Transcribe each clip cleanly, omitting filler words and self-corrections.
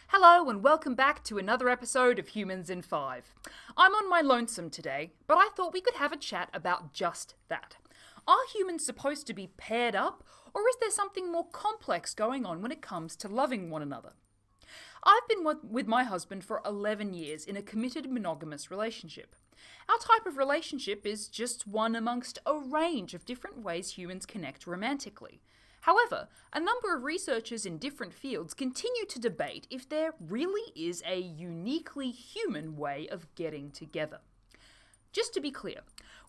Hello and welcome back to another episode of Humans in 5. I'm on my lonesome today, but I thought we could have a chat about just that. Are humans supposed to be paired up, or is there something more complex going on when it comes to loving one another? I've been with my husband for 11 years in a committed monogamous relationship. Our type of relationship is just one amongst a range of different ways humans connect romantically. However, a number of researchers in different fields continue to debate if there really is a uniquely human way of getting together. Just to be clear,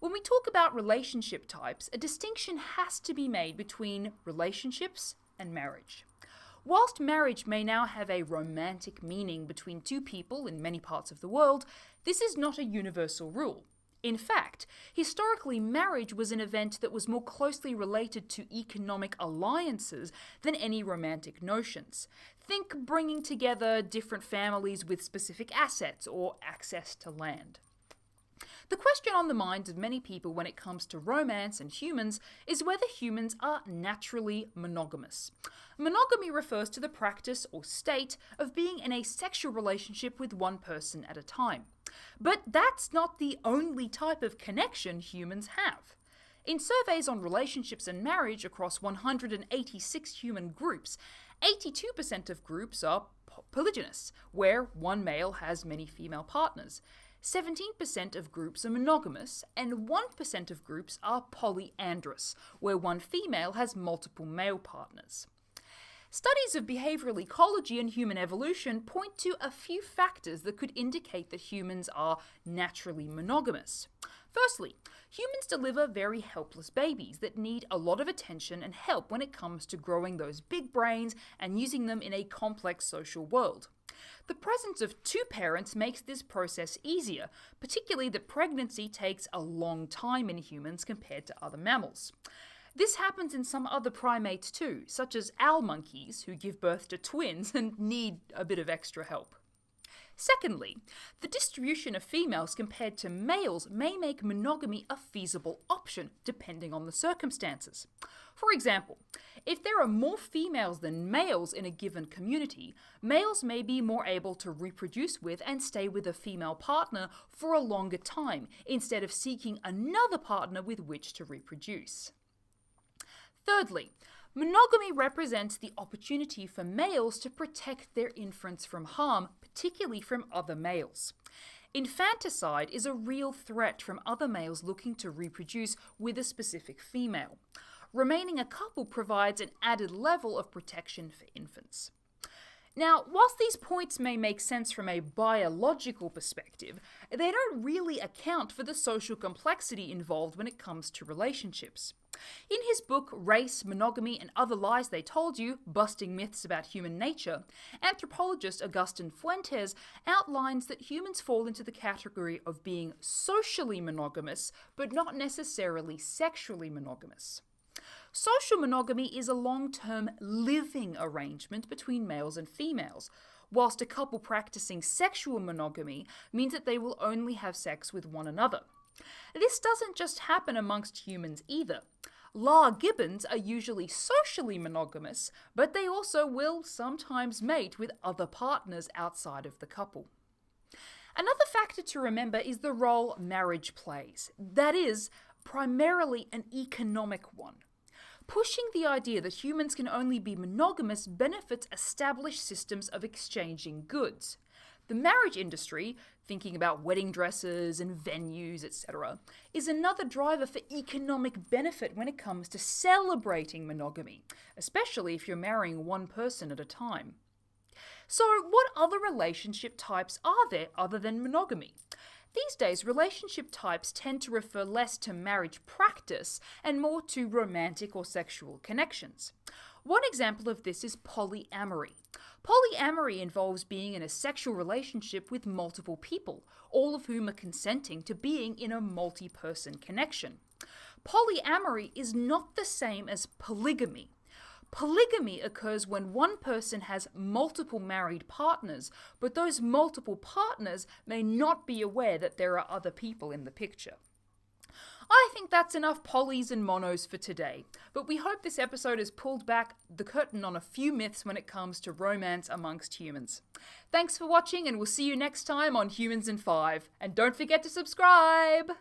when we talk about relationship types, a distinction has to be made between relationships and marriage. Whilst marriage may now have a romantic meaning between two people in many parts of the world, this is not a universal rule. In fact, historically, marriage was an event that was more closely related to economic alliances than any romantic notions. Think bringing together different families with specific assets or access to land. The question on the minds of many people when it comes to romance and humans is whether humans are naturally monogamous. Monogamy refers to the practice or state of being in a sexual relationship with one person at a time. But that's not the only type of connection humans have. In surveys on relationships and marriage across 186 human groups, 82% of groups are polygynous, where one male has many female partners. 17% of groups are monogamous, and 1% of groups are polyandrous, where one female has multiple male partners. Studies of behavioral ecology and human evolution point to a few factors that could indicate that humans are naturally monogamous. Firstly, humans deliver very helpless babies that need a lot of attention and help when it comes to growing those big brains and using them in a complex social world. The presence of two parents makes this process easier, particularly that pregnancy takes a long time in humans compared to other mammals. This happens in some other primates too, such as owl monkeys, who give birth to twins and need a bit of extra help. Secondly, the distribution of females compared to males may make monogamy a feasible option, depending on the circumstances. For example, if there are more females than males in a given community, males may be more able to reproduce with and stay with a female partner for a longer time, instead of seeking another partner with which to reproduce. Thirdly, monogamy represents the opportunity for males to protect their infants from harm, particularly from other males. Infanticide is a real threat from other males looking to reproduce with a specific female. Remaining a couple provides an added level of protection for infants. Now, whilst these points may make sense from a biological perspective, they don't really account for the social complexity involved when it comes to relationships. In his book, Race, Monogamy, and Other Lies They Told You, Busting Myths About Human Nature, anthropologist Agustin Fuentes outlines that humans fall into the category of being socially monogamous, but not necessarily sexually monogamous. Social monogamy is a long-term living arrangement between males and females, whilst a couple practicing sexual monogamy means that they will only have sex with one another. This doesn't just happen amongst humans either. Lahr gibbons are usually socially monogamous, but they also will sometimes mate with other partners outside of the couple. Another factor to remember is the role marriage plays. That is, primarily an economic one. Pushing the idea that humans can only be monogamous benefits established systems of exchanging goods. The marriage industry, thinking about wedding dresses and venues, etc., is another driver for economic benefit when it comes to celebrating monogamy, especially if you're marrying one person at a time. So, what other relationship types are there other than monogamy? These days, relationship types tend to refer less to marriage practice and more to romantic or sexual connections. One example of this is polyamory. Polyamory involves being in a sexual relationship with multiple people, all of whom are consenting to being in a multi-person connection. Polyamory is not the same as polygamy. Polygamy occurs when one person has multiple married partners, but those multiple partners may not be aware that there are other people in the picture. I think that's enough polys and monos for today, but we hope this episode has pulled back the curtain on a few myths when it comes to romance amongst humans. Thanks for watching, and we'll see you next time on Humans in 5. And don't forget to subscribe!